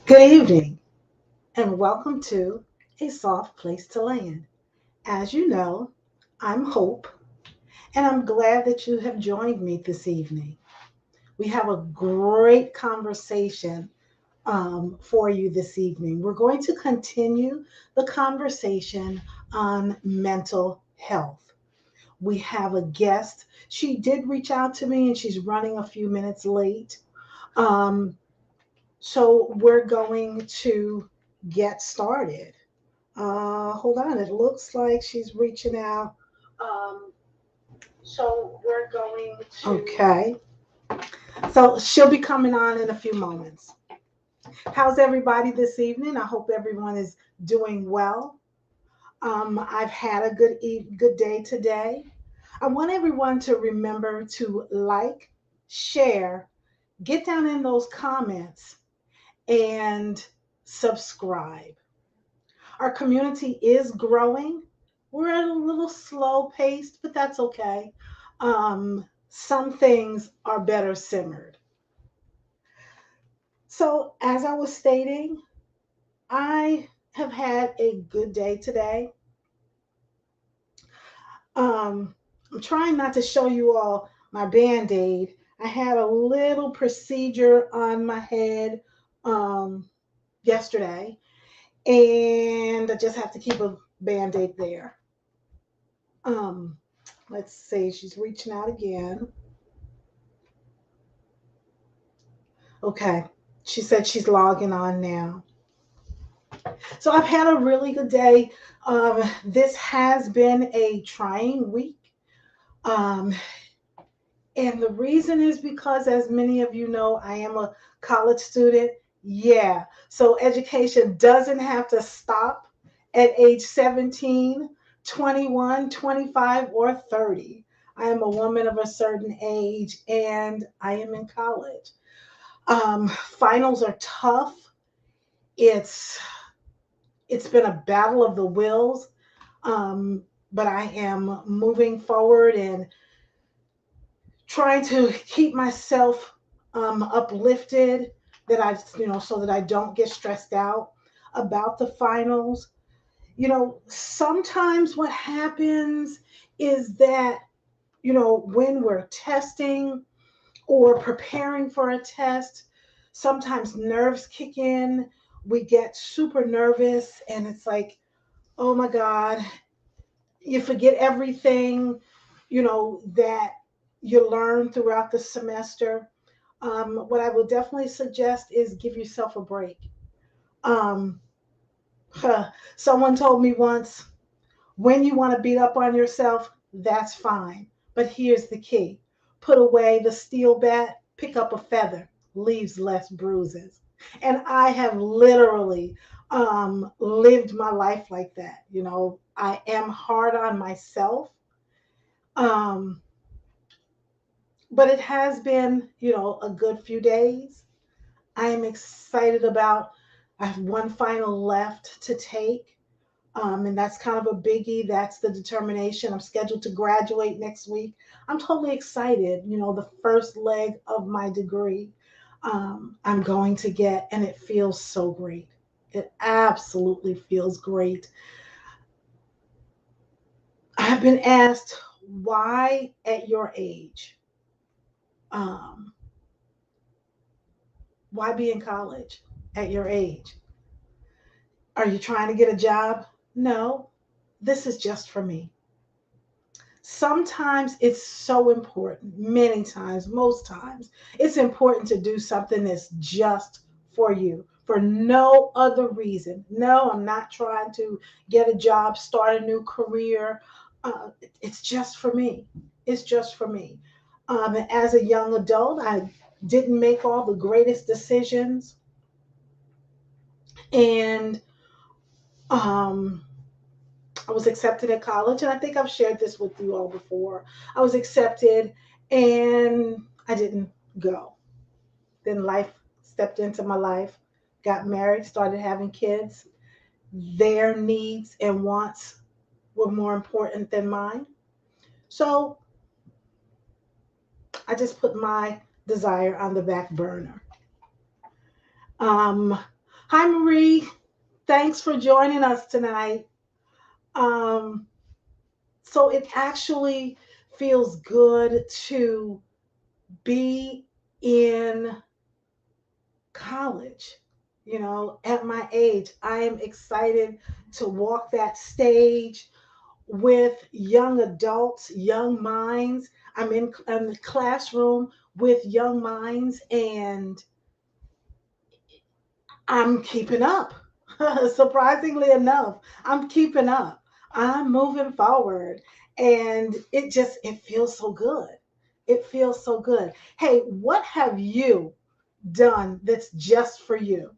Good evening, and welcome to A Soft Place to Land. As you know, I'm Hope, and I'm glad that you have joined me this evening. We have a great conversation for you this evening. We're going to continue the conversation on mental health. We have a guest. She did reach out to me, and she's running a few minutes late. Um, so we're going to get started. Hold on. It looks like she's reaching out. Um, so we're going to. Okay. So she'll be coming on in a few moments. How's everybody this evening? I hope everyone is doing well. I've had a good day today. I want everyone to remember to like, share, get down in those comments, and subscribe. Our community is growing. We're at a little slow paced, but that's okay. Some things are better simmered. So, as I was stating, I have had a good day today. I'm trying not to show you all my band aid. I had a little procedure on my head yesterday, and I just have to keep a band aid there. Um, let's see, she's reaching out again. Okay, she said she's logging on now. So I've had a really good day. This has been a trying week. Um, and the reason is because, as many of you know, I am a college student. Yeah, so education doesn't have to stop at age 17, 21, 25, or 30. I am a woman of a certain age and I am in college. Finals are tough. It's it's been a battle of the wills, um, but I am moving forward and trying to keep myself uplifted that so that I don't get stressed out about the finals. Sometimes what happens is that when we're testing or preparing for a test, sometimes nerves kick in. We get super nervous, and it's like, oh my God, you forget everything, that you learn throughout the semester. What I would definitely suggest is give yourself a break. Um, Someone told me once, when you want to beat up on yourself, that's fine. But here's the key: put away the steel bat, pick up a feather, leaves less bruises. And I have literally lived my life like that. I am hard on myself, um, but it has been, a good few days. I am excited about, I have one final left to take. And that's kind of a biggie. That's the determination. I'm scheduled to graduate next week. I'm totally excited. The first leg of my degree I'm going to get, and it feels so great. It absolutely feels great. I've been asked, why at your age? Um, why be in college at your age? Are you trying to get a job? No, this is just for me. Sometimes it's so important, many times, most times, it's important to do something that's just for you, for no other reason. No, I'm not trying to get a job, start a new career. It's just for me. It's just for me. As a young adult, I didn't make all the greatest decisions. And um, I was accepted at college, and I think I've shared this with you all before. I was accepted, and I didn't go. Then life stepped into my life, got married, started having kids. Their needs and wants were more important than mine. So I just put my desire on the back burner. Um, Hi, Marie. Thanks for joining us tonight. Um, so it actually feels good to be in college. At my age, I am excited to walk that stage with young adults, young minds. I'm in the classroom with young minds, and I'm keeping up. Surprisingly enough, I'm keeping up. I'm moving forward, and it feels so good. It feels so good. Hey, what have you done that's just for you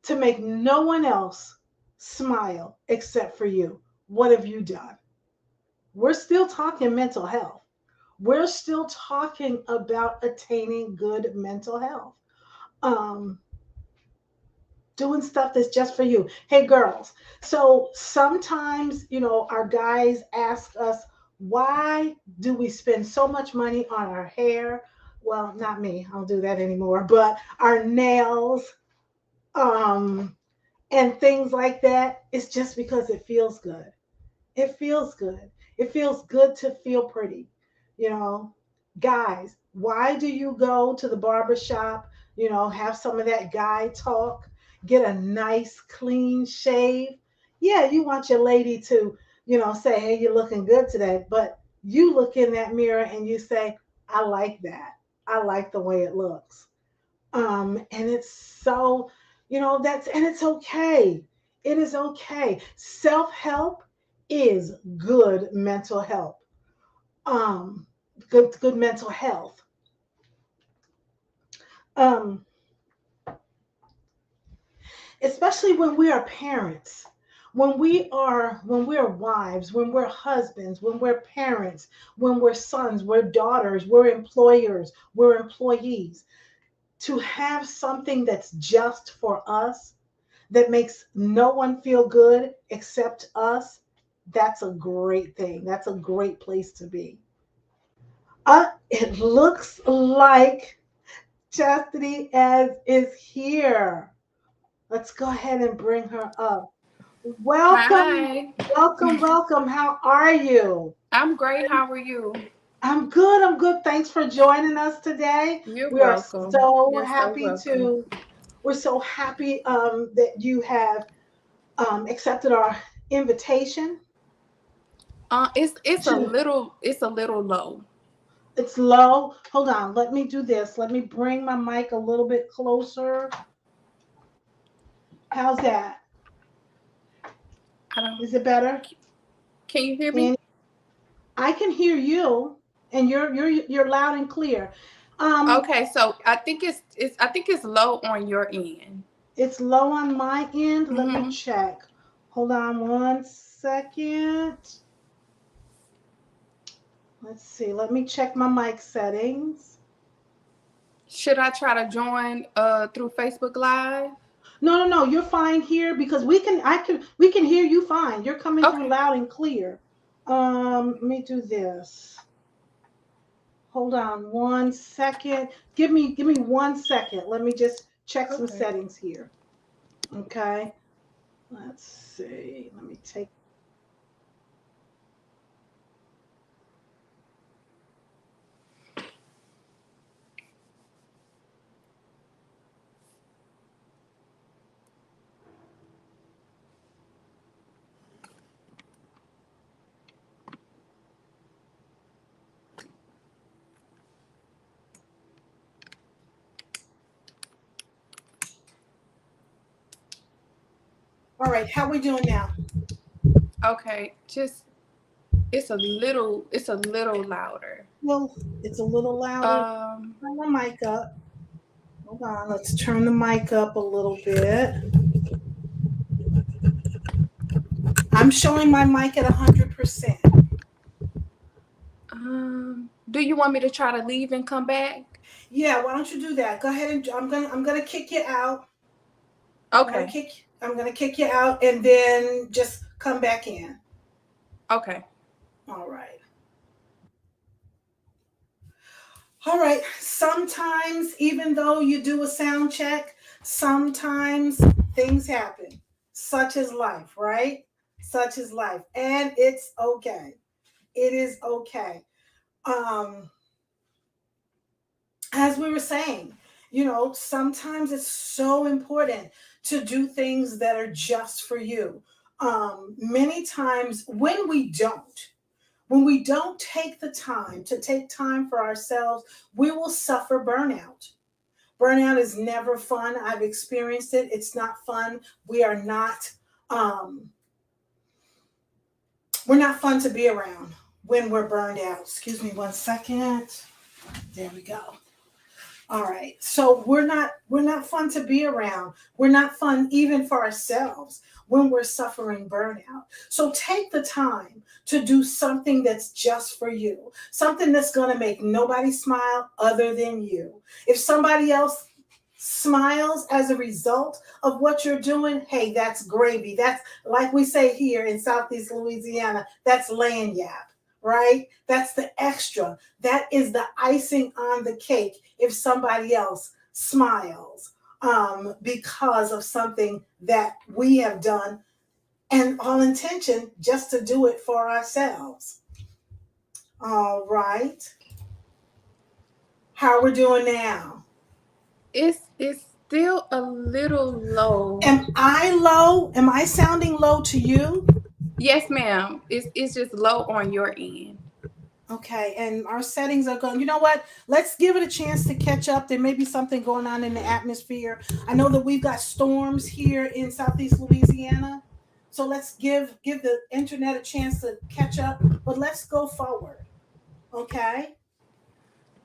to make no one else smile except for you? What have you done? We're still talking mental health. We're still talking about attaining good mental health. Um, Doing stuff that's just for you. Hey, girls. So sometimes, our guys ask us, why do we spend so much money on our hair? Well, not me. I don't do that anymore, but our nails, um, and things like that. It's just because it feels good. It feels good. It feels good to feel pretty. You know, Guys, why do you go to the barber shop? Have some of that guy talk, get a nice clean shave. Yeah, you want your lady to, say, hey, you're looking good today. But you look in that mirror and you say, I like that. I like the way it looks. And it's so, and it's okay. It is okay. Self-help is good mental health. Um, good mental health. Um, Especially when we are parents, when we're wives, when we're husbands, when we're parents, when we're sons, we're daughters, we're employers, we're employees. To have something that's just for us, that makes no one feel good except us, that's a great thing. That's a great place to be. It looks like Chastity as is here. Let's go ahead and bring her up. Welcome, Hi, welcome, welcome. How are you? I'm great. How are you? I'm good. I'm good. Thanks for joining us today. You're We are welcome. so You're so happy welcome. we're so happy that you have accepted our invitation It's a to. little low. It's low. Hold on. Let me do this. Let me bring my mic a little bit closer. How's that? I don't. Is it better? Can you hear me? And I can hear you, and you're loud and clear. Um, Okay, so I think it's low on your end. it's low on my end. Let me Hmm. check. Hold on 1 second. Let's see. Let me check my mic settings. Should I try to join through Facebook Live? No, no, no. You're fine here because we can hear you fine. You're coming through Okay. loud and clear. Let me do this. Hold on 1 second. Give me 1 second. Let me just check some Okay. settings here. Okay. Let's see. Let me take. All right. How we doing now? Okay. Just it's a little louder. Well, it's a little louder. Um. Turn the mic up. Hold on. Let's turn the mic up a little bit. I'm showing my mic at 100%. Do you want me to try to leave and come back? Yeah. Why don't you do that? Go ahead and I'm gonna kick you out. Okay. I'm gonna kick you out and then just come back in. Okay. All right. All right. Sometimes, even though you do a sound check, Sometimes things happen. Such is life, right? Such is life. And it's okay. It is okay. Um, as we were saying, sometimes it's so important to do things that are just for you. Many times when we don't take the time to take time for ourselves, we will suffer burnout. Burnout is never fun. I've experienced it. It's not fun. We are not um we're not fun to be around when we're burned out. Excuse me one second. There we go. All right. So we're not fun to be around. We're not fun even for ourselves when we're suffering burnout. So take the time to do something that's just for you. Something that's going to make nobody smile other than you. If somebody else smiles as a result of what you're doing, hey, that's gravy. That's like we say here in Southeast Louisiana, that's lanyard, right? That's the extra. That is the icing on the cake if somebody else smiles because of something that we have done and all intention just to do it for ourselves. All right. How are we doing now? It's still a little low. Am I low? Am I sounding low to you? Yes, ma'am. It's just low on your end. Okay, and our settings are going. You know what? Let's give it a chance to catch up. There may be something going on in the atmosphere. I know that we've got storms here in Southeast Louisiana. So let's give the internet a chance to catch up, but let's go forward. Okay?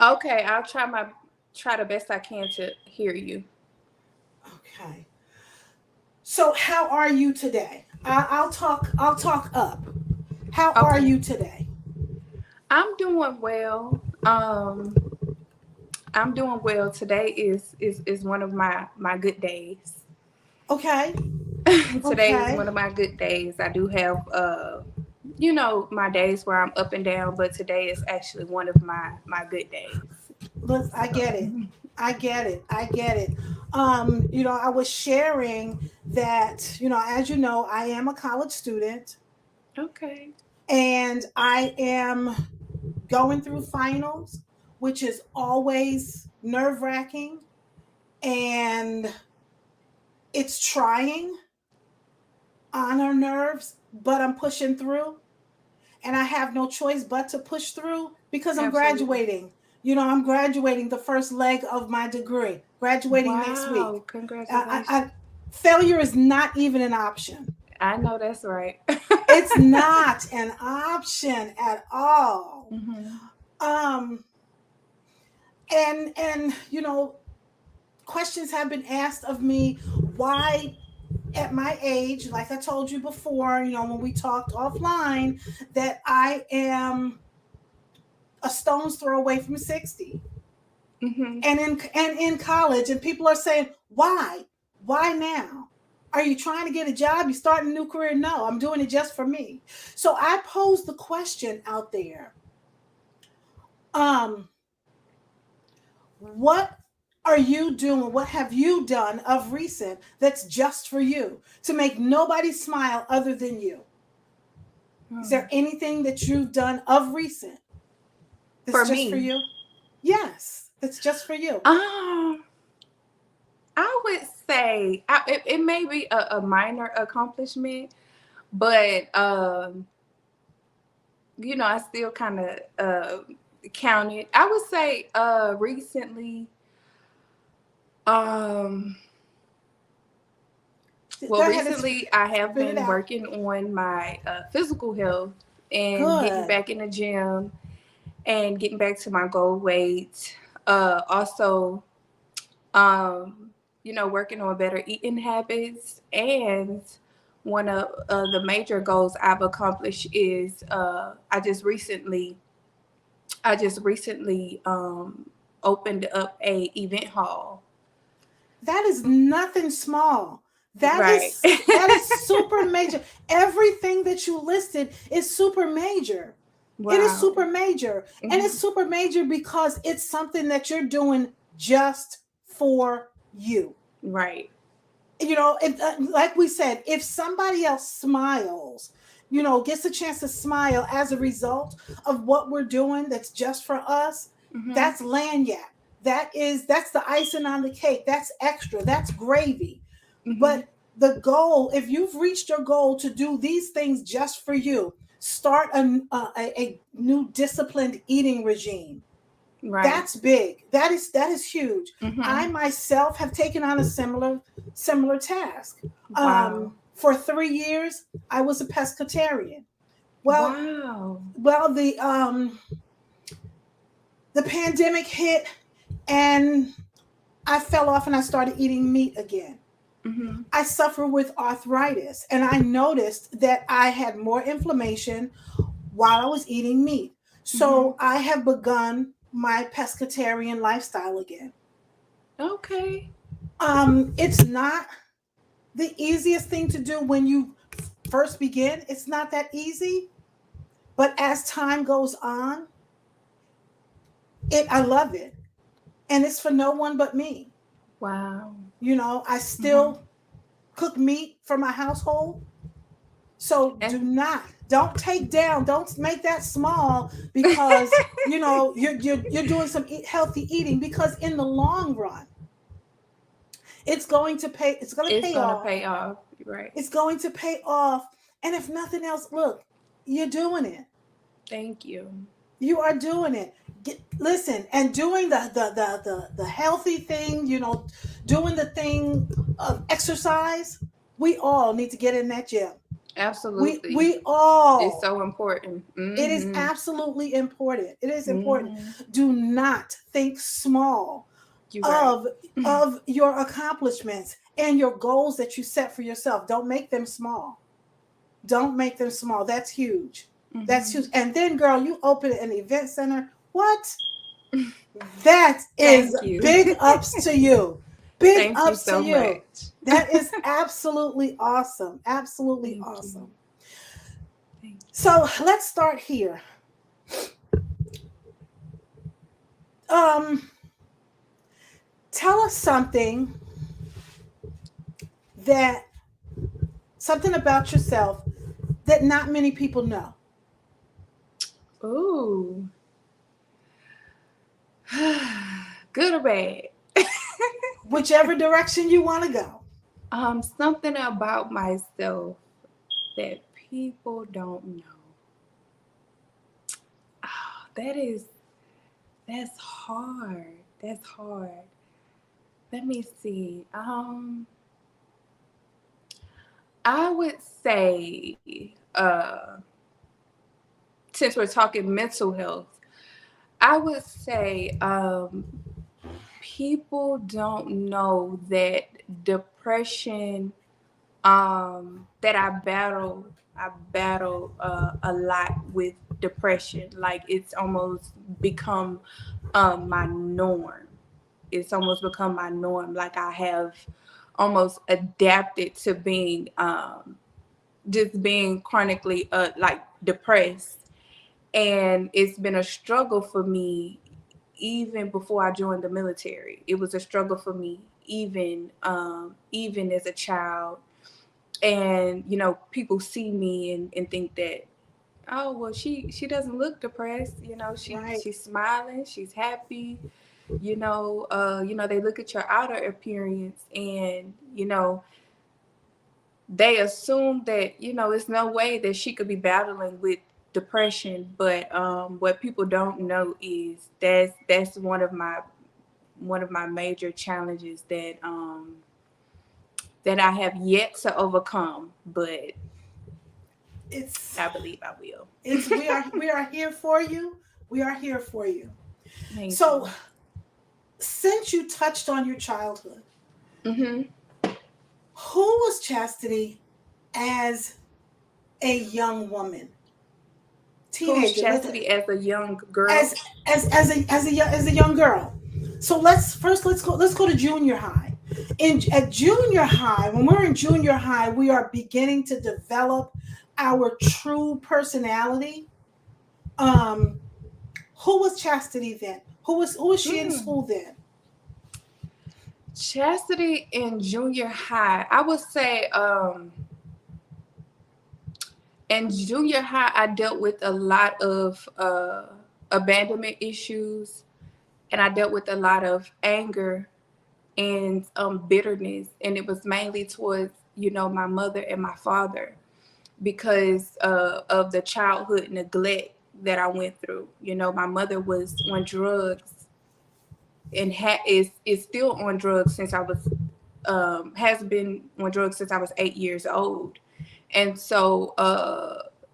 Okay, I'll try the best I can to hear you. Okay. So how are you today? I'll talk up. How are Okay. you today? I'm doing well. I'm doing well. Today is one of my good days. Okay. Today is one Okay. of my good days. I do have my days where I'm up and down, but today is actually one of my good days. Look, I So, get it. I get it. I get it. I was sharing that, as you know, I am a college student okay. and I am going through finals, which is always nerve wracking and it's trying on our nerves, but I'm pushing through and I have no choice but to push through because I'm Absolutely. graduating. I'm graduating the first leg of my degree, graduating next week. Wow, I, congratulations. failure is not even an option. I know that's right. It's not an option at all. hmm Um, and questions have been asked of me why at my age, like I told you before, when we talked offline, that I am a stone's throw away from 60 hmm and in college, and people are saying, why now? Are you trying to get a job? You starting a new career? No, I'm doing it just for me. So I pose the question out there. um what are you doing? What have you done of recent that's just for you to make nobody smile other than you? Is there anything that you've done of recent that's For just for me, you? Yes, that's just for you. um, I would say it may be a minor accomplishment, but I still kind of count it. I would say recently, um, well, Go ahead and recently I have spit it been out. working on my physical health and getting Good. back in the gym and getting back to my goal weight. Also, um, working on better eating habits. And one of the major goals I've accomplished is I just recently opened up a event hall. That is nothing small. That Right. is that is super major. Everything that you listed is super major. It is Wow. super major. And it's hmm super major because it's something that you're doing just for you. Right. If, like we said, if somebody else smiles, gets a chance to smile as a result of what we're doing, that's just for us, Mm-hmm. that's lanyard. That's the icing on the cake. That's extra. That's gravy. Mm-hmm. But the goal, if you've reached your goal to do these things just for you, start a new disciplined eating regime. Right. That's big. That is huge. I Mm-hmm. myself have taken on a similar task. Wow. For 3 years, I was a pescatarian. Well, Wow. well, the pandemic hit, and I fell off, and I started eating meat again. Mm-hmm. I suffer with arthritis, and I noticed that I had more inflammation while I was eating meat. Mm-hmm. So I have begun my pescatarian lifestyle again. Okay. It's not the easiest thing to do when you first begin. It's not that easy, but as time goes on, I love it, and it's for no one but me. Wow. I Mm-hmm. still cook meat for my household. So And don't take down, don't make that small, because you're doing some healthy eating, because in the long run, it's going to it's pay gonna off. pay off. Right. It's going to pay off. And if nothing else, look, you're doing it. Thank you. You are doing it. Listen, and doing the healthy thing, doing the thing of exercise. We all need to get in that gym. We Absolutely. we It's all. so important. It is Mm-hmm. absolutely important. It is important. Mm-hmm. Do not think small You're right. of your accomplishments and your goals that you set for yourself. Don't make them small. Don't make them small. That's huge. That's Mm-hmm. huge. And then, girl, you open an event center. What? That is Thank you. big ups to you. Big Thank you ups to so you. much. That is absolutely awesome. Absolutely Thank you. awesome. Thank So let's start here. Um, Tell us that something about yourself that not many people know. you. Ooh. Good or bad? Whichever direction you want to go. Something about myself that people don't know. Oh, that's hard. That's hard. Let me see. I would say, since we're talking mental health, I would say people don't know that depression that I battle a lot with depression. Like it's almost become my norm. It's almost become my norm. Like I have almost adapted to being just being chronically like depressed, and it's been a struggle for me even before I joined the military. It was a struggle for me even as a child. And people see me and think that, oh well, she doesn't look depressed. Right. She's smiling, she's happy. They look at your outer appearance, and they assume that it's no way that she could be battling with depression. But what people don't know is that's one of my major challenges that I have yet to overcome, but It's I believe I will. it's we are here for you. We are here for you. Thank So, you. since you touched on your childhood, Mm-hmm. who was Chastity as a young woman, Who's teenager? Chastity as a young girl? As as a young girl. So let's go to junior high. At junior high, when we're in junior high, we are beginning to develop our true personality. Um, who was Chastity then? Who was she in Hmm. school then? Chastity in junior high, I would say in junior high I dealt with a lot of abandonment issues, and I dealt with a lot of anger and bitterness, and it was mainly towards, you know, my mother and my father, because of the childhood neglect that I went through. You know, my mother was on drugs and is still on drugs since I was has been on drugs since I was 8 years old. And so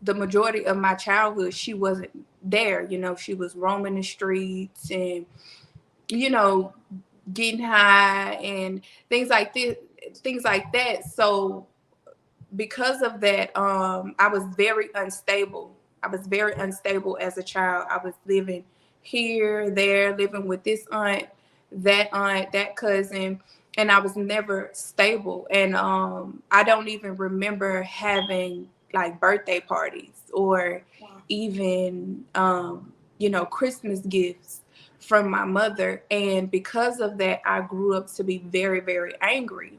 the majority of my childhood she wasn't there. You know, she was roaming the streets and, you know, getting high and things like this, things like that. So because of that, I was very unstable. I was very unstable as a child. I was living here, there, living with this aunt, that cousin, and I was never stable. And I don't even remember having like birthday parties or even you know, Christmas gifts from my mother. And because of that, I grew up to be very, very angry.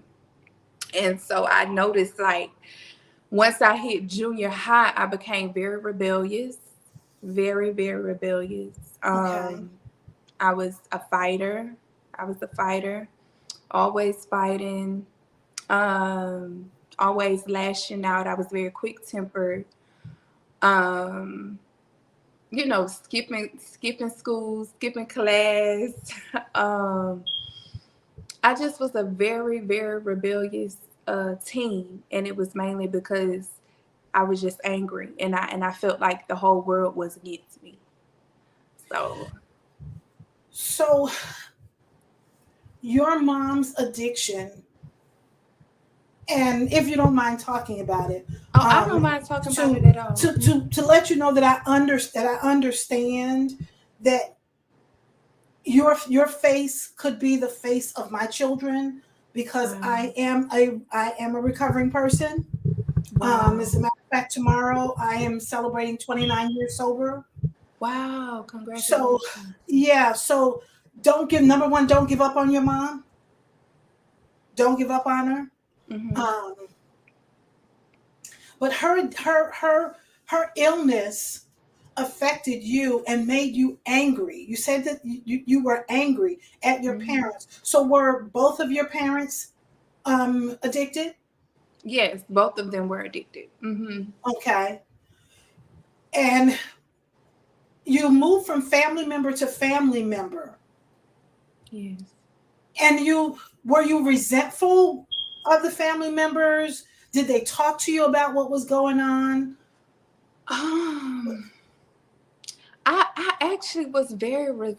And so I noticed, like, once I hit junior high, I became very rebellious, very, very rebellious. Okay. I was a fighter. I was a fighter, always fighting, always lashing out. I was very quick tempered. Um, you know, skipping school, skipping class. um, I just was a very, very rebellious teen, and it was mainly because I was just angry, and I felt like the whole world was against me. So So your mom's addiction, and if you don't mind talking about it, oh, I don't um, mind talking about it to at all. to let you know that I understand that your face could be the face of my children, because Wow. I am a recovering person. Wow. As a matter of fact, tomorrow I am celebrating 29 years sober. Wow. So Congratulations. yeah, so don't give number one, don't give up on your mom. Don't give up on her. Mm-hmm. Um, but her illness affected you and made you angry. You said that you were angry at your Mm-hmm. parents. So were both of your parents addicted? Yes, both of them were addicted. Mm-hmm. Okay. And you moved from family member to family member. Yes. And you resentful of the family members? Did they talk to you about what was going on? Um, I actually was very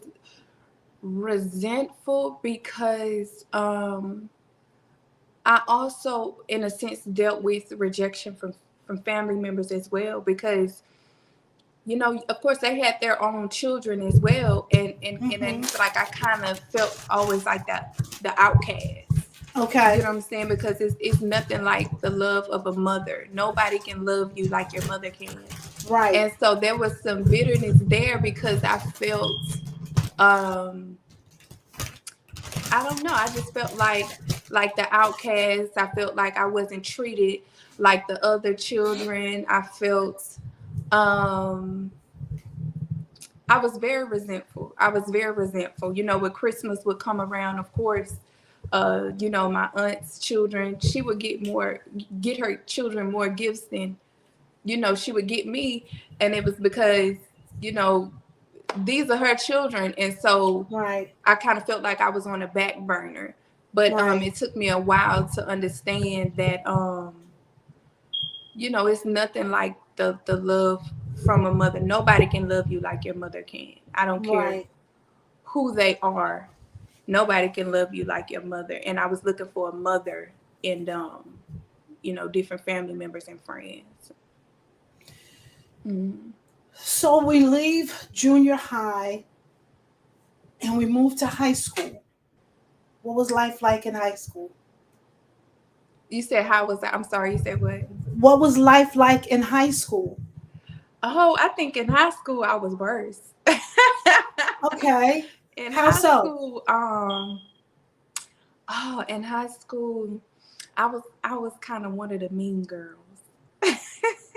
resentful because I also, in a sense, dealt with rejection from family members as well, because, you know, of course they had their own children as well, and then Hmm. it's like I kind of felt always like that, the outcast. You get Okay. what I'm saying? Because it's nothing like the love of a mother. Nobody can love you like your mother can. Right. And so there was some bitterness there because I felt um I don't know. I just felt like the outcast. I felt like I wasn't treated like the other children. I felt um I was very resentful. I was very resentful. You know, when Christmas would come around, of course, you know, my aunt's children, she would get her children more gifts than, you know, she would get me. And it was because, you know, these are her children. And so Right. I kind of felt like I was on a back burner. But Right. it took me a while to understand that you know, it's nothing like the love from a mother. Nobody can love you like your mother can. I don't care Right. who they are. Nobody can love you like your mother. And I was looking for a mother in you know, different family members and friends. Mm. So we leave junior high and we move to high school. What was life like in high school? You said how was that? I'm sorry, you said what? What was life like in high school? Oh, I think in high school I was worse. Okay. In How high so? school, Oh, in high school, I was kind of one of the mean girls. Like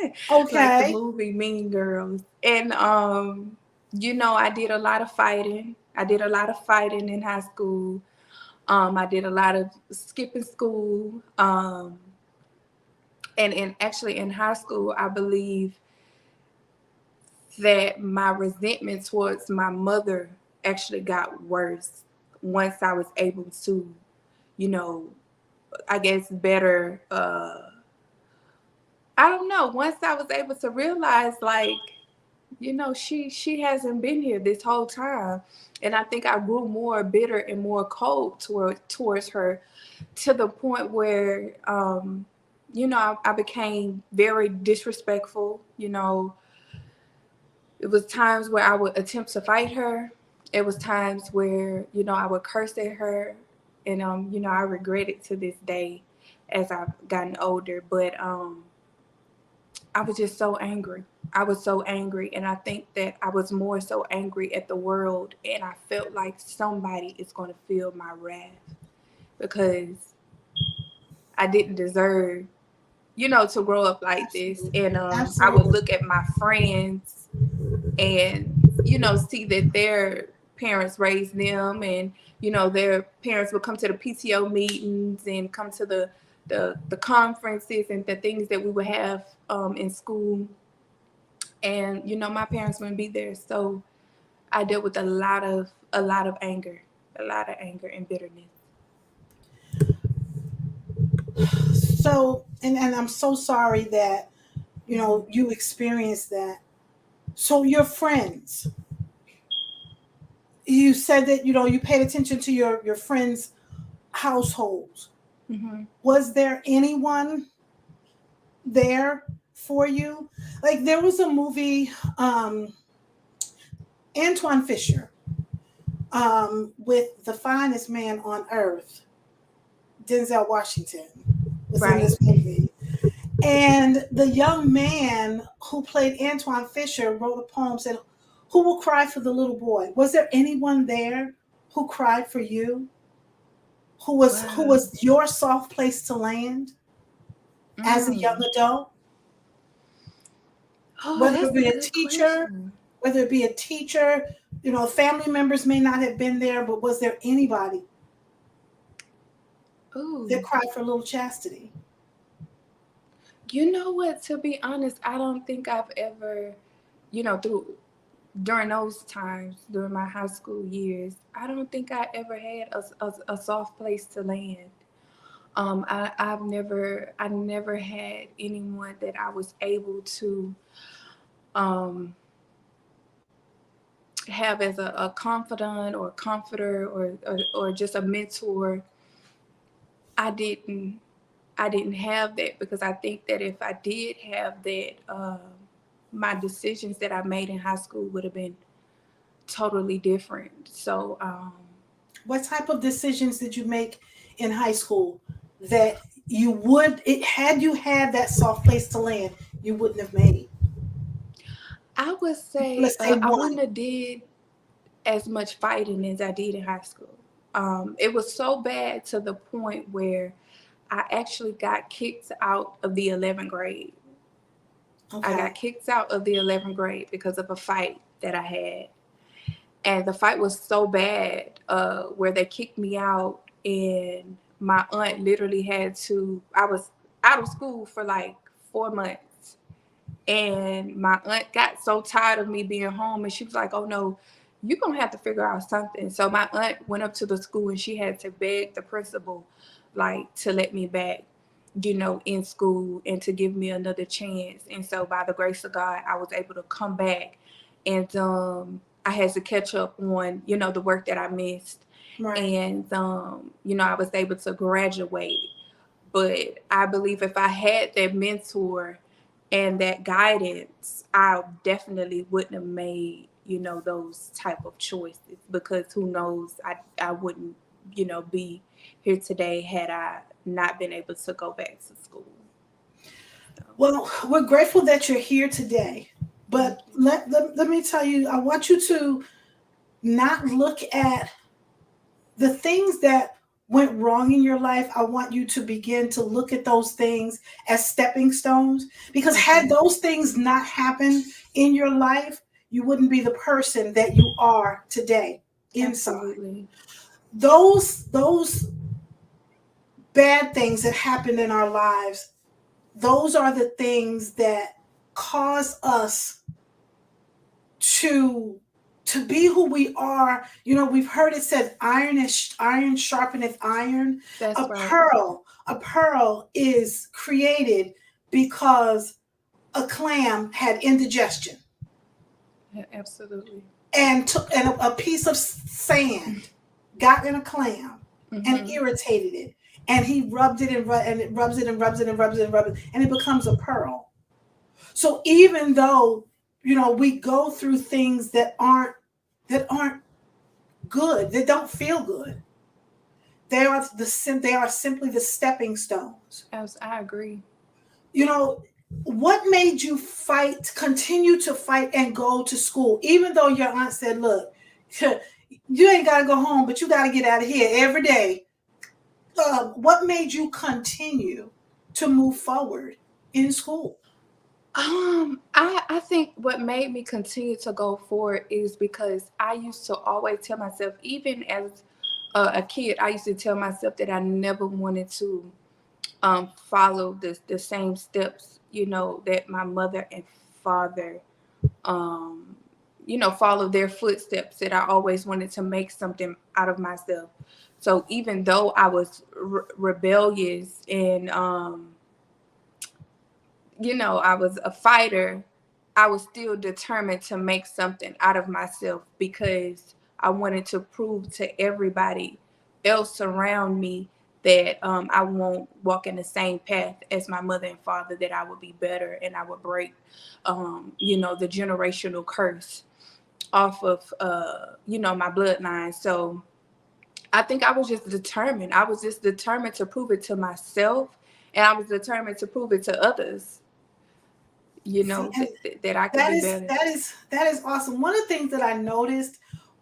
the Okay. movie Mean Girls. And I did a lot of fighting. I did a lot of fighting in high school. I did a lot of skipping school. And actually in high school, I believe that my resentment towards my mother actually got worse once I was able to, you know, I guess better I don't know, once I was able to realize like, she hasn't been here this whole time. And I think I grew more bitter and more cold towards her, to the point where I became very disrespectful. It was times where I would attempt to fight her. It was times where, I would curse at her. And, I regret it to this day as I've gotten older. But I was just so angry. I was so angry. And I think that I was more so angry at the world. And I felt like somebody is going to feel my wrath, because I didn't deserve, to grow up like this. And I would Absolutely. look at my friends and see that their parents raised them, and their parents would come to the PTO meetings and come to the conferences and the things that we would have in school, and my parents wouldn't be there. So I dealt with a lot of anger, and bitterness. So, and I'm so sorry that, you experienced that. So your friends, you said that, you paid attention to your friends' households. Mm-hmm. Was there anyone there for you? Like there was a movie, Antoine Fisher, with the finest man on earth, Denzel Washington, was in Right. this movie. And the young man who played Antoine Fisher wrote a poem, said, "Who will cry for the little boy?" Was there anyone there who cried for you? Who Wow. was your soft place to land as a young Mm. adult? Oh, Whether it that's a be a good teacher, question. whether it be a teacher, family members may not have been there, but was there anybody that Ooh. cried for little Chastity? You know what? To be honest, I don't think I've ever, through during those times, during my high school years, I don't think I ever had a soft place to land. I never had anyone that I was able to um, have as a confidant or comforter, or just a mentor. I didn't I didn't have that, because I think that if I did have that, my decisions that I made in high school would have been totally different. So, What type of decisions did you make in high school that you would, it had you had that soft place to land, you wouldn't have made? I would say Let's say I one. wouldn't have did as much fighting as I did in high school. It was so bad to the point where I actually got kicked out of the 11th grade. I got Okay. kicked out of the 11th grade because of a fight that I had. And the fight was so bad, where they kicked me out, and my aunt literally I was out of school for like 4 months. And my aunt got so tired of me being home, and she was like, "Oh no, you're gonna have to figure out something." So my aunt went up to the school, and she had to beg the principal, like, to let me back, in school, and to give me another chance. And so by the grace of God, I was able to come back, and I had to catch up on, the work that I missed. Right. And I was able to graduate. But I believe if I had that mentor and that guidance, I definitely wouldn't have made, those type of choices, because who knows, I wouldn't, be here today had I not been able to go back to school. So, Well, we're grateful that you're here today. thank But you. let me tell you, I want you to not look at the things that went wrong in your life, I want you to begin to look at those things as stepping stones. Because had Okay. those things not happened in your life, you wouldn't be the person that you are today inside. Absolutely. Those bad things that happened in our lives, those are the things that cause us to be who we are. You know, we've heard it said, iron sharpeneth iron. That's A right. pearl is created because a clam had indigestion, Yeah, absolutely. and a piece of sand got in a clam and Mm-hmm. irritated it, and he rubbed it and it rubs it and rubs it and rubs it and rubs it, and it becomes a pearl. So even though, you know, we go through things that aren't good, that don't feel good, they are simply the stepping stones. I agree. You know, what made you fight, continue to fight, and go to school, even though your aunt said, "Look, you ain't got to go home, but you got to get out of here every day." What made you continue to move forward in school? I think what made me continue to go forward is because I used to always tell myself, even as a kid, I used to tell myself that I never wanted to follow the same steps, you know, that my mother and father, um, you know, follow their footsteps. That I always wanted to make something out of myself. So even though I was rebellious and you know, I was a fighter, I was still determined to make something out of myself because I wanted to prove to everybody else around me that I won't walk in the same path as my mother and father, that I would be better and I would break, you know, the generational curse off of, you know, my bloodline. So I think I was just determined. I was just determined to prove it to myself, and I was determined to prove it to others, you See, know, and that I could that be is better. that is that is awesome. One of the things that I noticed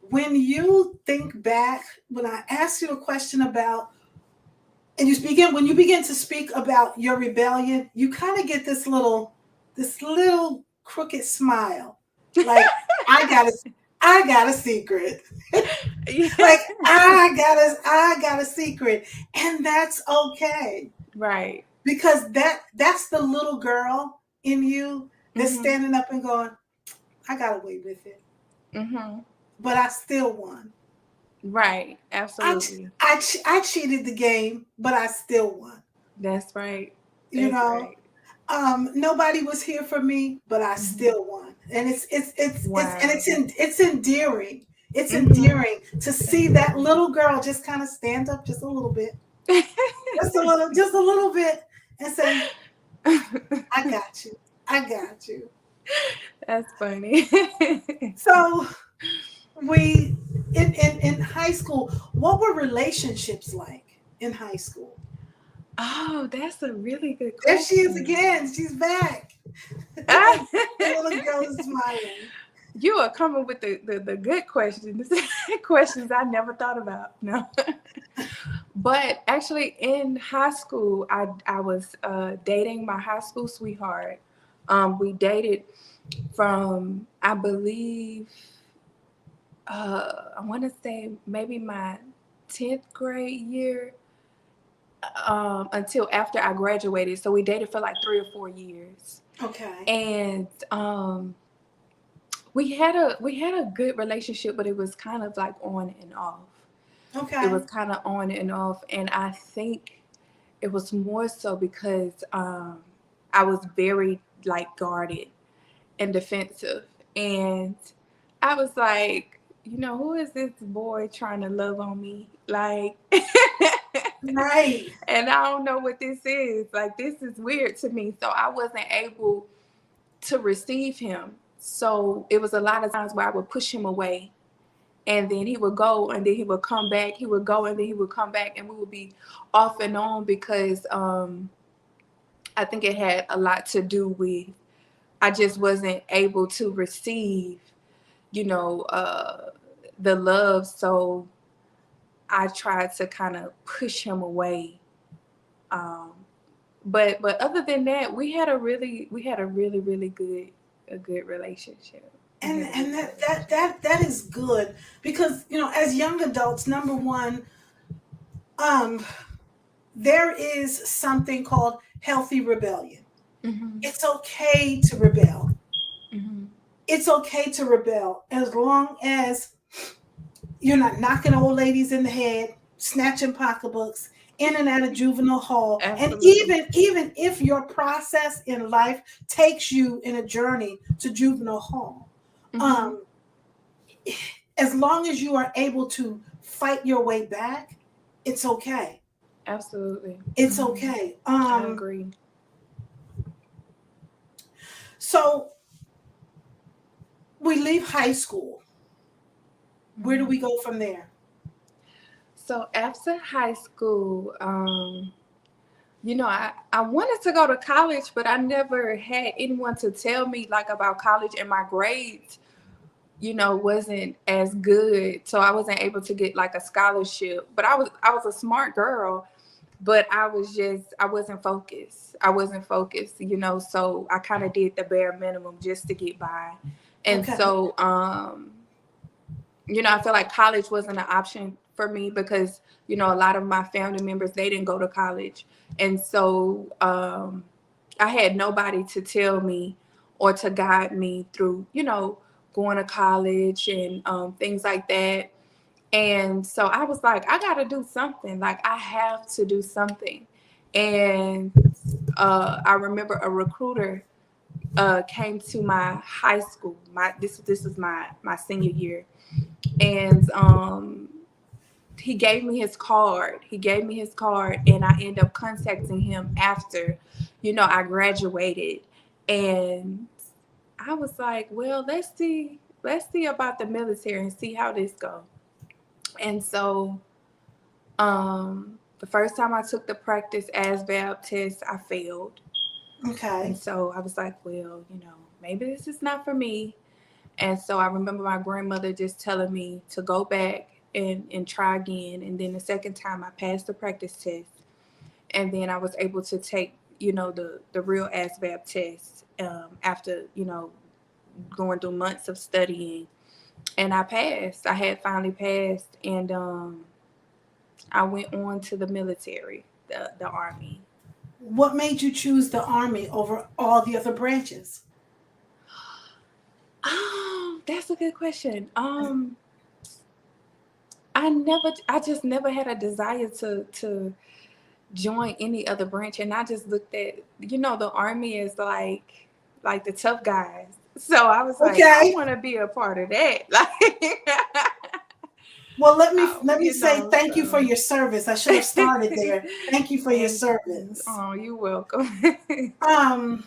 when you think back, when I asked you a question about, and when you begin to speak about your rebellion, you kind of get this little crooked smile, like I got a I got a secret. Yeah. Like I got a secret, and that's okay, Right. because that's the little girl in you that's Mhm. standing up and going, I got away with it, Mhm. but I still won. Right. I Absolutely. I cheated the game, but I still won. That's right. You That's know, right. nobody was here for me, but I Mhm. still won. And Wow. it's endearing. It's Mhm. endearing to see that Absolutely. little girl just kind of stand up just a little bit, just a little bit, and say, "I got you. I got you." That's funny. So we in high school, what were relationships like in high school? Oh, that's a really good There she is question. again. She's back. The little girl is smiling. You are coming with the good questions, questions I never thought about. No. But actually, in high school, I was dating my high school sweetheart. We dated from, I believe, I want to say maybe my 10th grade year until after I graduated. So we dated for like 3 or 4 years, Okay. and we had a good relationship, but it was kind of like on and off. It Okay. was kind of on and off, and I think it was more so because I was very like guarded and defensive, and I was like, you know, who is this boy trying to love on me? Like, Right. and I don't know what this is. Like, this is weird to me. So I wasn't able to receive him. So it was a lot of times where I would push him away, and then he would go, and then he would come back. He would go, and then he would come back, and we would be off and on because I think it had a lot to do with I just wasn't able to receive, you know, the love. So I tried to kind of push him away. Um, but other than that, we had a really good relationship. We And had a really good relationship. that is good because as young adults, number one, um, there is something called healthy rebellion. Mhm. It's okay to rebel. Mhm. It's okay to rebel as long as you're not knocking old ladies in the head, snatching pocketbooks, in and out of juvenile hall. And Absolutely. even if your process in life takes you in a journey to juvenile hall, Mhm. um, as long as you are able to fight your way back, it's okay. Absolutely. It's Mhm. okay. I agree. So we leave high school. Where do Mhm. we go from there? So after high school, I wanted to go to college, but I never had anyone to tell me like about college, and my grades, wasn't as good. So I wasn't able to get like a scholarship. But I was a smart girl, but I wasn't focused. I wasn't focused, so I kind of did the bare minimum just to get by. And Okay. so I feel like college wasn't an option for me because, a lot of my family members, they didn't go to college. And so I had nobody to tell me or to guide me through, going to college and things like that. And so I was like, I got to do something. Like, I have to do something. And I remember a recruiter came to my high school. This was my senior year, and he gave me his card. He gave me his card, and I ended up contacting him after, I graduated, and I was like, well, let's see about the military and see how this goes. And so, the first time I took the practice ASVAB test, I failed, and Okay. so I was like, well, maybe this is not for me. And so I remember my grandmother just telling me to go back and try again. And then the second time I passed the practice test. And then I was able to take, the real ASVAB test after, going through months of studying. And I passed. I had finally passed. And I went on to the military, the Army. What made you choose the Army over all the other branches? Oh, that's a good question. I just never had a desire to join any other branch, and I just looked at the Army as like the tough guys. So I was like, I Okay. want to be a part of that. Like, Well, let me say thank you for so. your service. I should have started there. Thank you for your And service. oh, you're welcome. Um,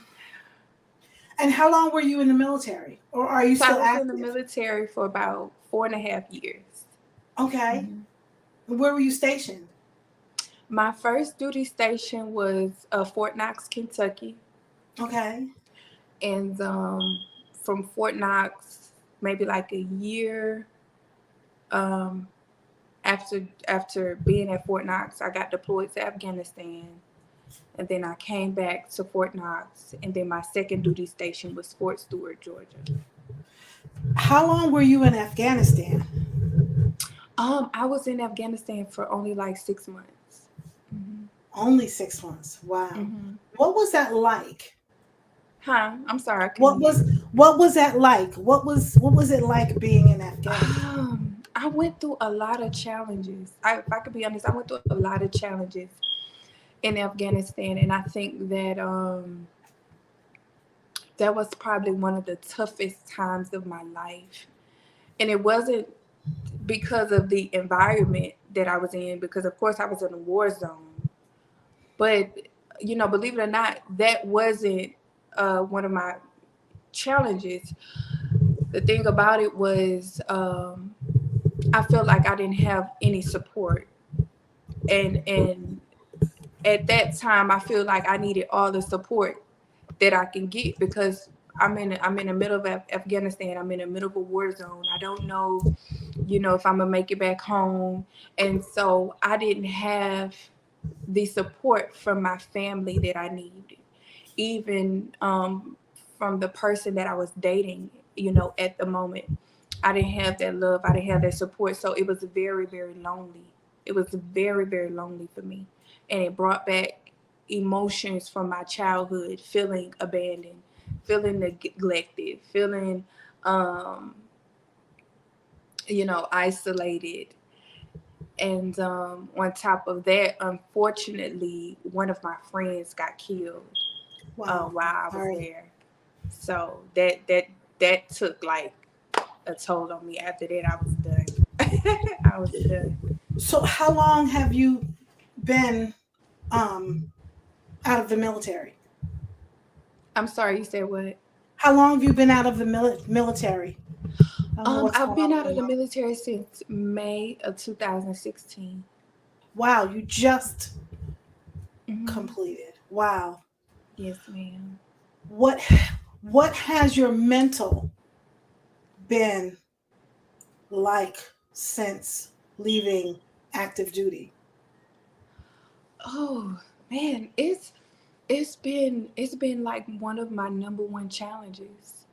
and how long were you in the military, or are you So I still was in the active? military for about 4.5 years. Okay. Mhm. Where were you stationed? My first duty station was Fort Knox, Kentucky, Okay. and from Fort Knox, maybe like a year um, after being at Fort Knox, I got deployed to Afghanistan, and then I came back to Fort Knox, and then my second duty station was Fort Stewart, Georgia. How long were you in Afghanistan? I was in Afghanistan for only like 6 months. Hmm. Only 6 months. Wow. Hmm. What was that like? Huh? I'm sorry, I couldn't What hear was you. what was that like? What was it like being in Afghanistan? I went through a lot of challenges. If I could be honest, I went through a lot of challenges in Afghanistan, and I think that was probably one of the toughest times of my life. And it wasn't because of the environment that I was in, because of course I was in a war zone. But believe it or not, that wasn't one of my challenges. The thing about it was, I felt like I didn't have any support, and at that time, I feel like I needed all the support that I can get because I'm in the middle of Afghanistan. I'm in the middle of a war zone. I don't know if I'm gonna make it back home. And so I didn't have the support from my family that I needed, even from the person that I was dating, at the moment. I didn't have that love, I didn't have that support. So it was very, very lonely. It was very, very lonely for me. And it brought back emotions from my childhood, feeling abandoned, feeling neglected, feeling, um, isolated. And on top of that, unfortunately, one of my friends got killed Wow. while I was Sorry. there. So that took like a toll on me. After that, I was done. I was done. So how long have you been um, out of the military? I'm sorry, you said what? How long have you been out of the military? I don't know what's I've going been on with out the of the line. military since May of 2016. Wow, you just Hmm. completed. Wow. Yes, ma'am. What what has your mental been like since leaving active duty? Oh man, it's been like one of my number one challenges.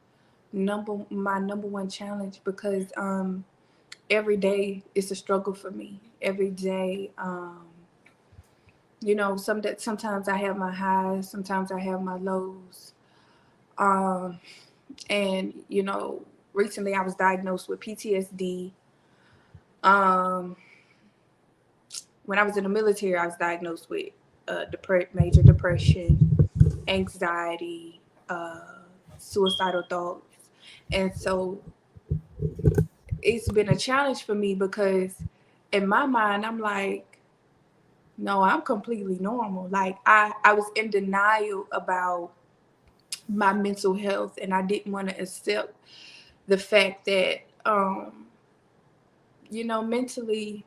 My number one challenge, because every day it's a struggle for me. Every day, sometimes I have my highs, sometimes I have my lows. Um, and recently I was diagnosed with PTSD. Um, when I was in the military, I was diagnosed with major depression, anxiety, suicidal thoughts, and so it's been a challenge for me, because in my mind I'm like, no, I'm completely normal. Like I was in denial about my mental health, and I didn't want to accept the fact that mentally,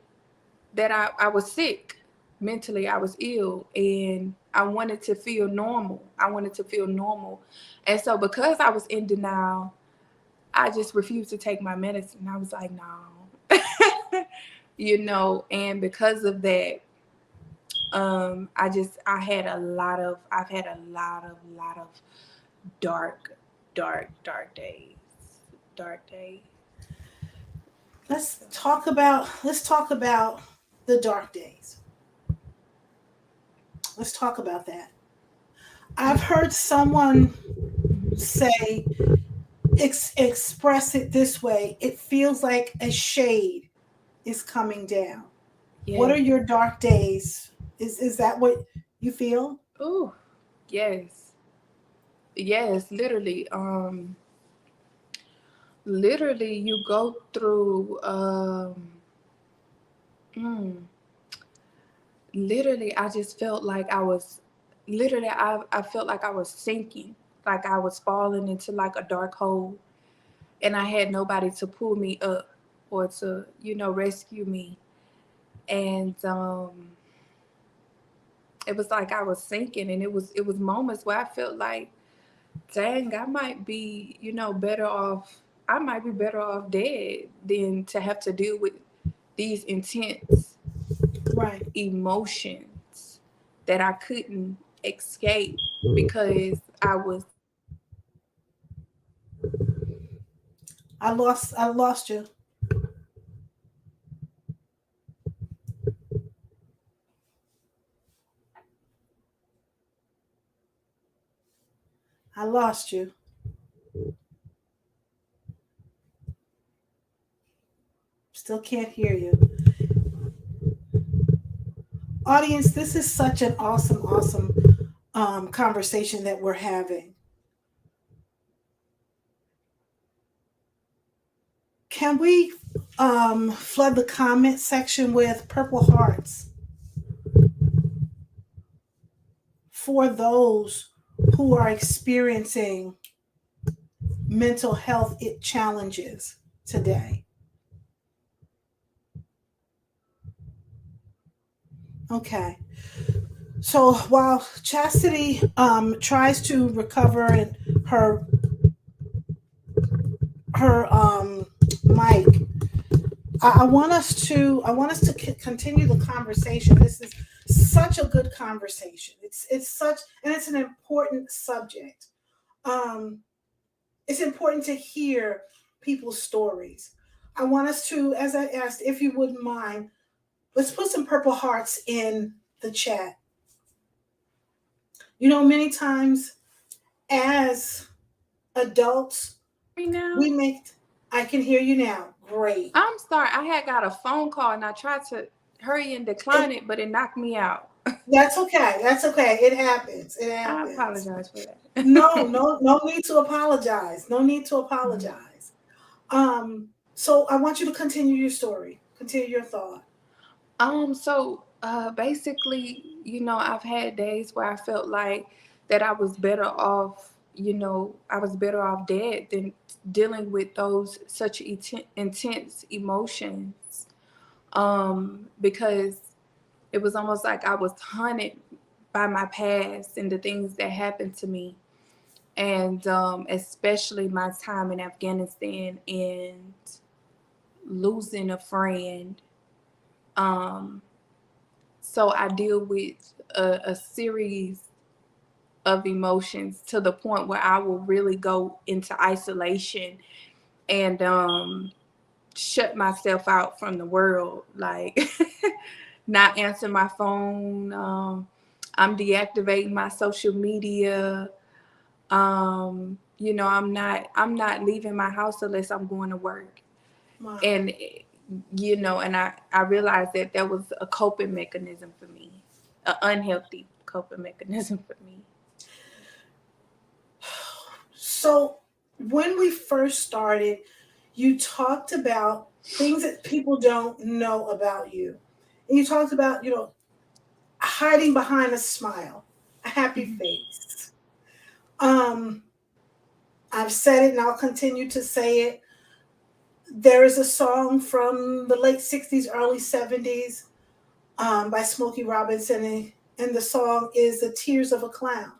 that I was sick. Mentally I was ill, and I wanted to feel normal. I wanted to feel normal. And so because I was in denial, I just refused to take my medicine. I was like, no. And because of that, I've had a lot of dark, dark, dark days. Dark days. Let's talk about the dark days. Let's talk about that. I've heard someone say express it this way. It feels like a shade is coming down. What Yeah. are your dark days? Is that what you feel? Oh, yes. Yes, literally. Literally you go through mm, literally I just felt like I was literally I felt like I was sinking, like I was falling into like a dark hole, and I had nobody to pull me up or to, rescue me. And it was like I was sinking, and it was moments where I felt like, dang, I might be better off dead than to have to deal with these intense Right. emotions that I couldn't escape, because I was I lost you. I lost you. Still can't hear you. Audience, this is such an awesome conversation that we're having. Can we flood the comment section with purple hearts for those who are experiencing mental health challenges today? Okay. So while Chastity tries to recover in her mic, I want us to continue the conversation. This is such a good conversation. It's such, and it's an important subject. Um, it's important to hear people's stories. I want us to, as I asked, if you wouldn't mind, let's put some purple hearts in the chat. You know, many times as adults, Right now. we make, I can hear you now. Great. I'm sorry. I had got a phone call and I tried to hurry and decline It, it, but it knocked me out. that's okay. That's okay. It happens. It I happens. apologize for No, that. no need to apologize. No need to apologize. So I want you to continue your story. Continue your thought. Basically, I've had days where I felt like that I was better off, I was better off dead than dealing with those such intense emotions. Because it was almost like I was haunted by my past and the things that happened to me. And especially my time in Afghanistan and losing a friend. Um, so I deal with a series of emotions to the point where I will really go into isolation and shut myself out from the world, like not answer my phone. I'm deactivating my social media. I'm not leaving my house unless I'm going to work. Wow. And I realized that that was a coping mechanism for me, an unhealthy coping mechanism for me. So when we first started, you talked about things that people don't know about you. And you talked about, hiding behind a smile, a happy Mhm. face. Um, I've said it and I'll continue to say it. There is a song from the late 60s, early 70s by Smokey Robinson, and the song is The Tears of a Clown.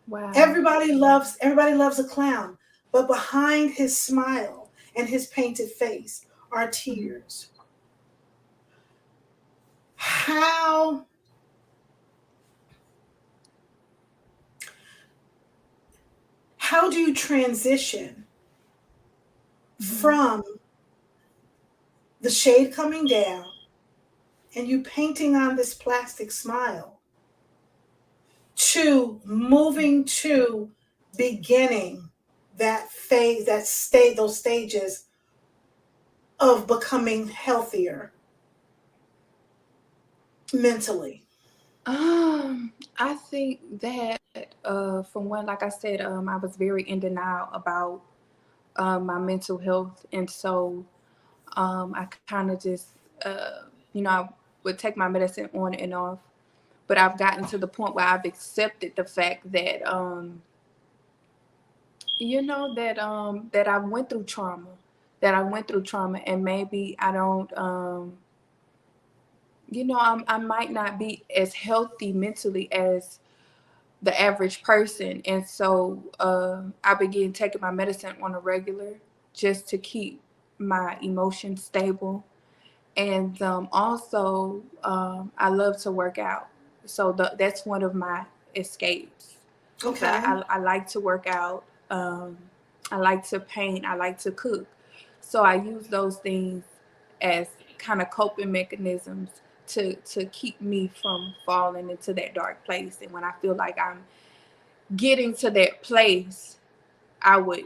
Wow. Everybody loves a clown, but behind his smile and his painted face are Mhm. tears. How how do you transition Mhm. from the shade coming down and you painting on this plastic smile to moving to beginning that phase, those stages of becoming healthier mentally? I think that from one, like I said, I was very in denial about my mental health, and so I kind of just, I would take my medicine on and off. But I've gotten to the point where I've accepted the fact that, that I went through trauma, and maybe I don't, I might not be as healthy mentally as the average person. And so I began taking my medicine on a regular just to keep my emotions stable. And also, I love to work out. So that's one of my escapes. So Okay. I like to work out. I like to paint. I like to cook. So I use those things as kind of coping mechanisms to keep me from falling into that dark place. And when I feel like I'm getting to that place, I would,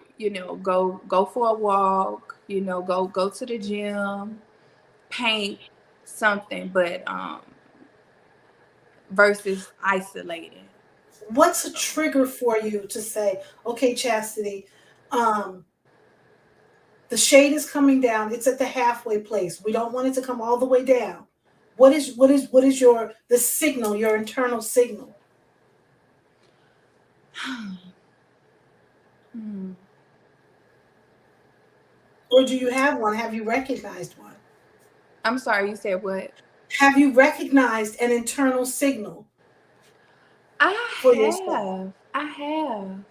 go for a walk, go to the gym, paint something, but versus isolating. What's a So trigger for you to say, okay, Chastity, um, the shade is coming down. It's at the halfway place. We don't want it to come all the way down. What is your the signal, your internal signal? hmm. Or do you have one? Have you recognized one? I'm sorry, you said what? Have you recognized an internal signal for yourself? I have.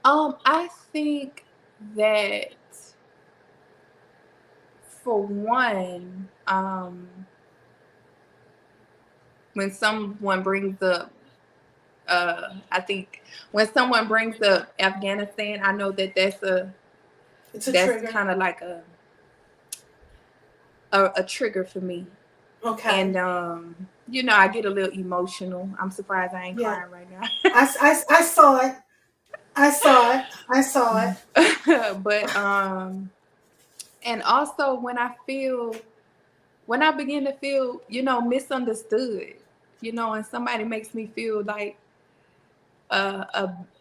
I think that for one, when someone brings up, I think when someone brings up Afghanistan, I know that that's trigger. kind of like a trigger for me. Okay. And I get a little emotional. I'm surprised I ain't Yeah. crying right now. I saw it. I saw it. But and also when I begin to feel, misunderstood, and somebody makes me feel like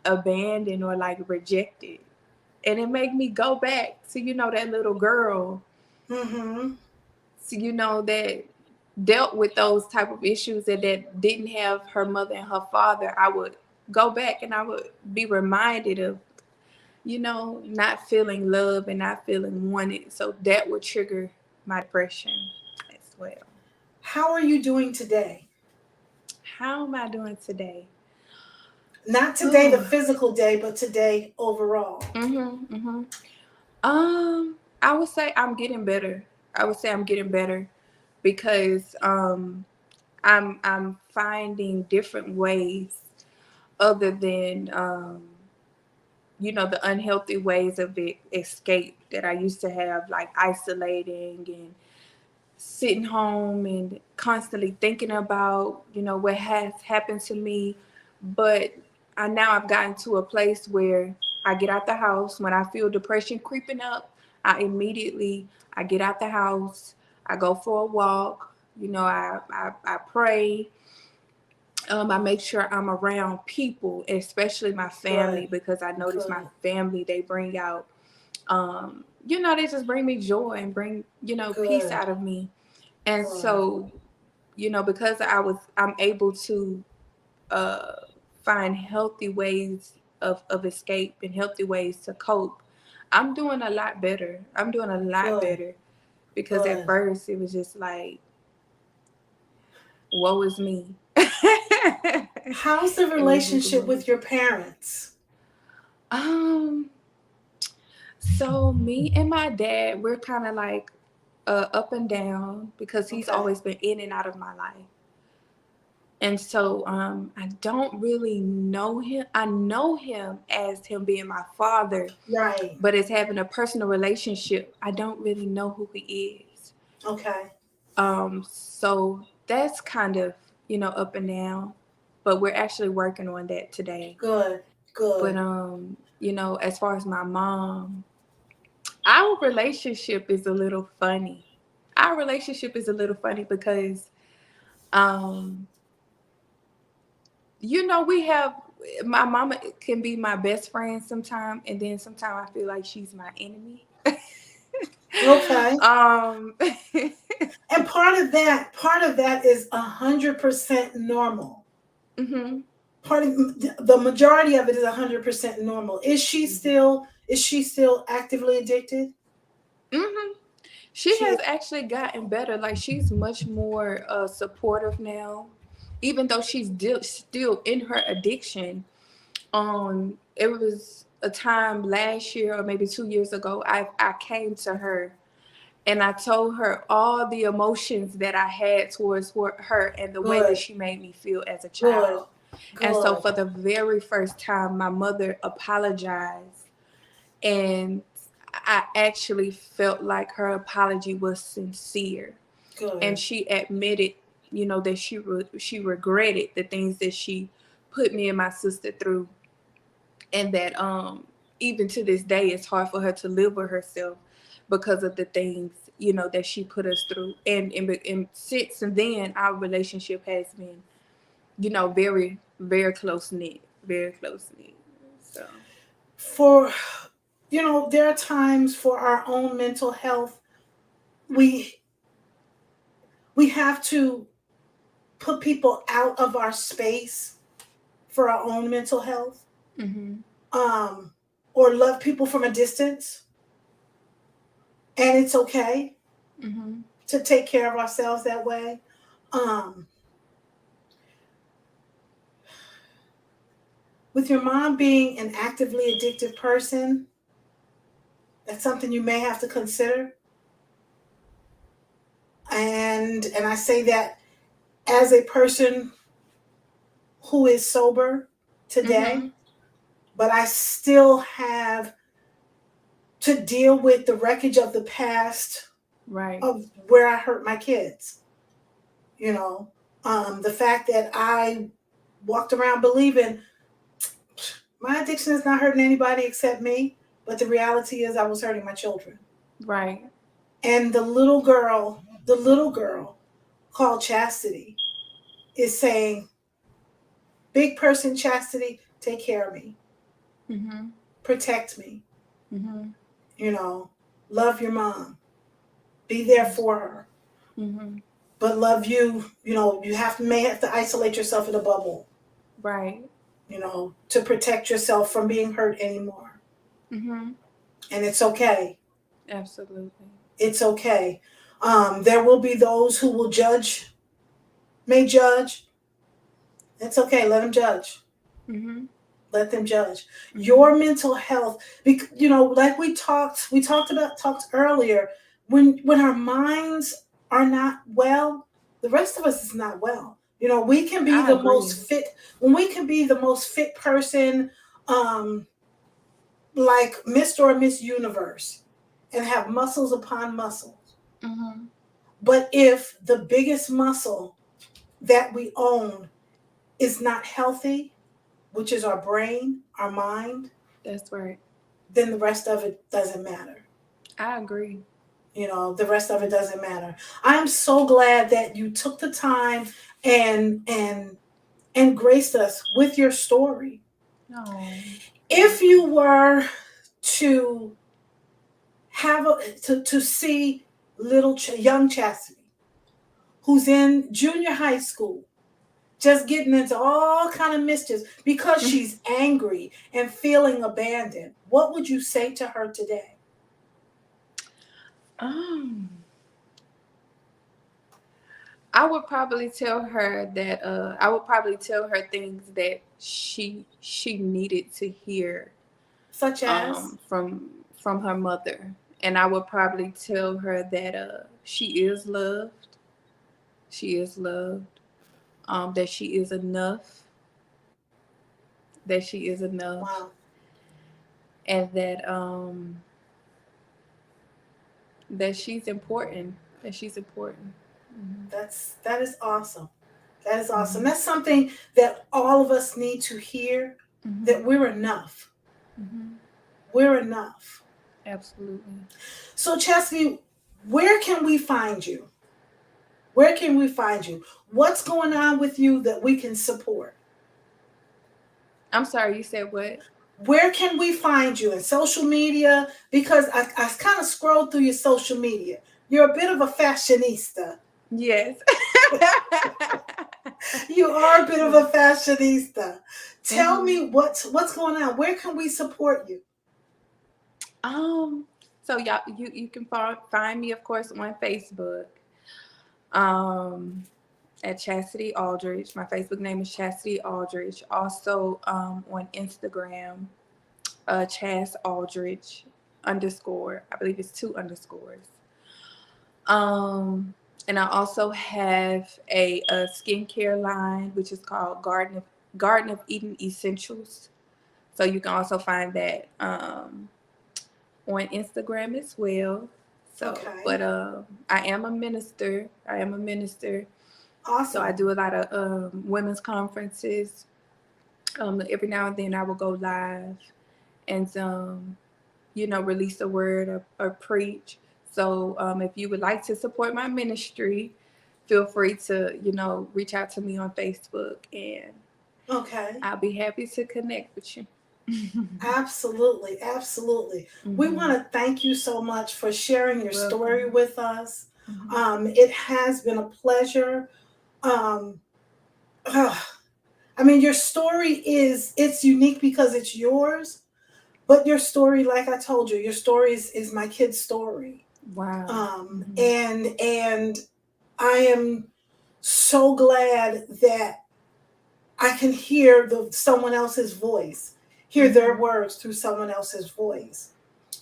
abandoned or like rejected, and it make me go back to that little girl, Mm-hmm. so, that dealt with those type of issues and that didn't have her mother and her father. I would go back and I would be reminded of not feeling love and not feeling wanted. So that would trigger my depression as well. How are you doing today? How am I doing today? Not today, the physical day, but today overall. I would say I'm getting better. Because I'm finding different ways other than the unhealthy ways of escape that I used to have, like isolating and sitting home and constantly thinking about what has happened to me. But I've gotten to a place where I get out the house when I feel depression creeping up. I get out the house, I go for a walk, I pray. I make sure I'm around people, especially my family, Good. because I notice my Good. family, they bring out they just bring me joy and bring peace Good. out of me. And Good. so, because I'm able to uh, find healthy ways of escape and healthy ways to cope, I'm doing a lot better. Good. Because at Good. first it was just like, woe is me. How's the It was just relationship woe is with your parents? um so me and my dad, we're kind of like up and down because he's Okay. always been in and out of my life. And so I don't really know him. I know him as him being my father, Right. but as having a personal relationship, I don't really know who he is. Okay. So that's kind of, up and down, but we're actually working on that today. Good. But Good. as far as my mom, our relationship is a little funny. Our relationship is a little funny because um we have, my mama can be my best friend sometime, and then sometimes I feel like she's my enemy. Okay. um And part of that is 100% normal. mhm. Part of the majority of it is 100% normal. Is she still actively addicted? Mhm. She She has is. actually gotten better. Like, she's much more supportive now, even though she's still in her addiction. It was a time last year or maybe 2 years ago. I came to her and I told her all the emotions that I had towards her and the way that Good. she made me feel as a Good. child. And so Good. for the very first time, my mother apologized, and I actually felt like her apology was sincere. And Good. she admitted, that she regretted the things that she put me and my sister through, and that even to this day it's hard for her to live with herself because of the things that she put us through. And since then our relationship has been very, very close knit, very close knit. So For there are times for our own mental health, we we have to put people out of our space for our own mental health. mm-hmm. Um, or love people from a distance, and it's okay Mm-hmm. to take care of ourselves that way. Um, with your mom being an actively addictive person, that's something you may have to consider. and I say that as a person who is sober today, Mhm. but I still have to deal with the wreckage of the past Right. of where I hurt my kids. You know, the fact that I walked around believing my addiction is not hurting anybody except me, but the reality is I was hurting my children. Right. And the little girl called Chastity is saying, big person Chastity, take care of me, Mhm. protect me, Mhm. you know, love your mom, be there for her, Mhm. but love you, you may have to isolate yourself in a bubble, Right. to protect yourself from being hurt anymore. Mhm. And it's okay. Absolutely. It's okay. There will be those who will may judge. It's okay. Let them judge. Mhm. Let them judge. Mhm. Your mental health, like we talked earlier, when our minds are not well, the rest of us is not well. We can be I the most agree. fit when we can be the most fit person, um, like Mr. or Miss Universe, and have muscles upon muscles. Mhm. But if the biggest muscle that we own is not healthy, which is our brain, our mind, That's right. then the rest of it doesn't matter. I agree. The rest of it doesn't matter. I'm so glad that you took the time and graced us with your story. No. If you were to to see young Chastity, who's in junior high school, just getting into all kind of mischief because she's angry and feeling abandoned, what would you say to her today? um, I would probably tell her things that she needed to hear Such as, from her mother. And I would probably tell her that she is loved. She is loved. That she is enough. That she is enough. wow, And that she's important. That she's important. that is awesome. That is awesome. Mhm. That's something that all of us need to hear, that Mhm. we're enough. Mhm. We're enough. Absolutely. So, Chastity, where can we find you? Where can we find you? What's going on with you that we can support? I'm sorry. You said what? Where can we find you in social media? Because I kind of scrolled through your social media. You're a bit of a fashionista. Yes. You are a bit of Yeah. a fashionista. Tell Mhm. me what's going on. Where can we support you? Um. So y'all, you can find me, of course, on Facebook. Um. At Chastity Aldridge. My Facebook name is Chastity Aldridge. Also on Instagram, Chas Aldridge underscore. I believe it's 2 underscores. Um, and I also have a skincare line which is called Garden of Eden Essentials. So you can also find that on Instagram as well. So, Okay. but I am a minister. I am a minister. So I Awesome. do a lot of women's conferences. Every now and then I will go live and release a word or preach. So if you would like to support my ministry, feel free to reach out to me on Facebook, and Okay. I'll be happy to connect with you. Absolutely. Absolutely. We Hmm. want to thank you so much for sharing You're your story welcome. with us. Hmm. It has been a pleasure. Um, I mean, your story it's unique because it's yours, but your story, like I told you, your story is my kid's story. Wow. Hmm. And I am so glad that I can hear someone else's voice, hear their Hmm. words through someone else's voice.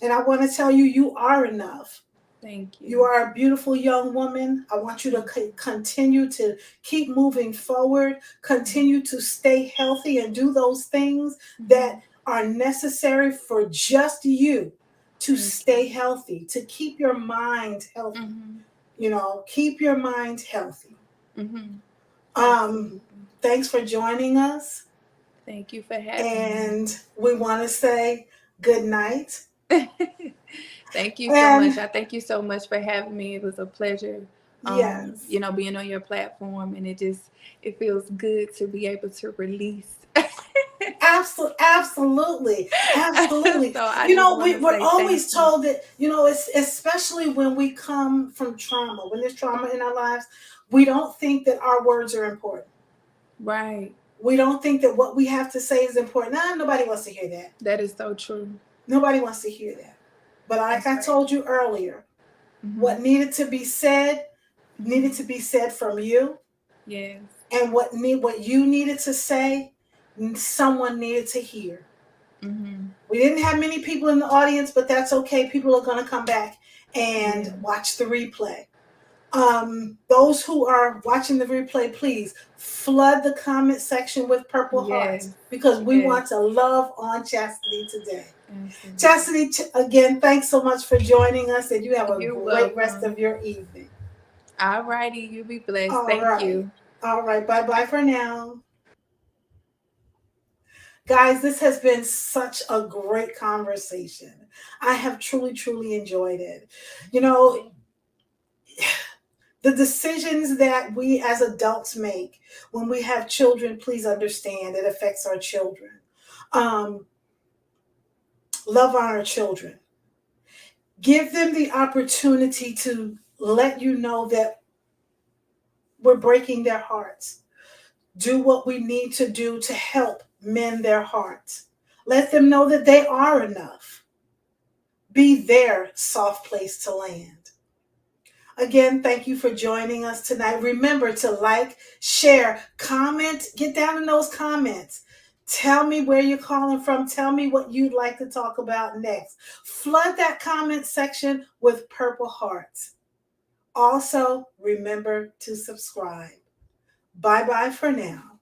And I want to tell you, you are enough. Thank you. You are a beautiful young woman. I want you to continue to keep moving forward, continue to stay healthy and do those things that are necessary for just you to Thank stay you. healthy, to keep your mind healthy. Mm-hmm. You know, keep your mind healthy. Mm-hmm. Um, Absolutely. thanks for joining us. Thank you for having And we want to say good night. me. Thank you so much. And I thank you so much for having me. It was a pleasure, yes, being on your platform, and it feels good to be able to release. absolutely, absolutely. So I You just know, want to we're say thank always you. told that, you know, it's especially when we come from trauma, when there's trauma in our lives, we don't think that our words are important. Right. We don't think that what we have to say is important. Nah, nobody wants to hear that. That is so true. Nobody wants to hear that. But like That's I right. told you earlier, Mm-hmm. what needed to Mm-hmm. be said from you, Yes. and what you needed to say, someone needed to hear. Mm-hmm. We didn't have many people in the audience, but that's okay. People are going to come back and Yeah. watch the replay. Those who are watching the replay, please flood the comment section with purple hearts Yes. because we Yes. want to love on Chastity today. Absolutely. Chastity, again, thanks so much for joining us, and you have a You're great rest welcome. of your evening. All righty. You be blessed. All Thank right. you. All right. Bye bye for now. Guys, this has been such a great conversation. I have truly, truly enjoyed it. You know, the decisions that we as adults make when we have children, please understand it affects our children. Um, love on our children. Give them the opportunity to let you know that we're breaking their hearts. Do what we need to do to help mend their hearts. Let them know that they are enough. Be their soft place to land. Again, thank you for joining us tonight. Remember to like, share, comment, get down in those comments. Tell me where you're calling from. Tell me what you'd like to talk about next. Flood that comment section with purple hearts. Also, remember to subscribe. Bye bye for now.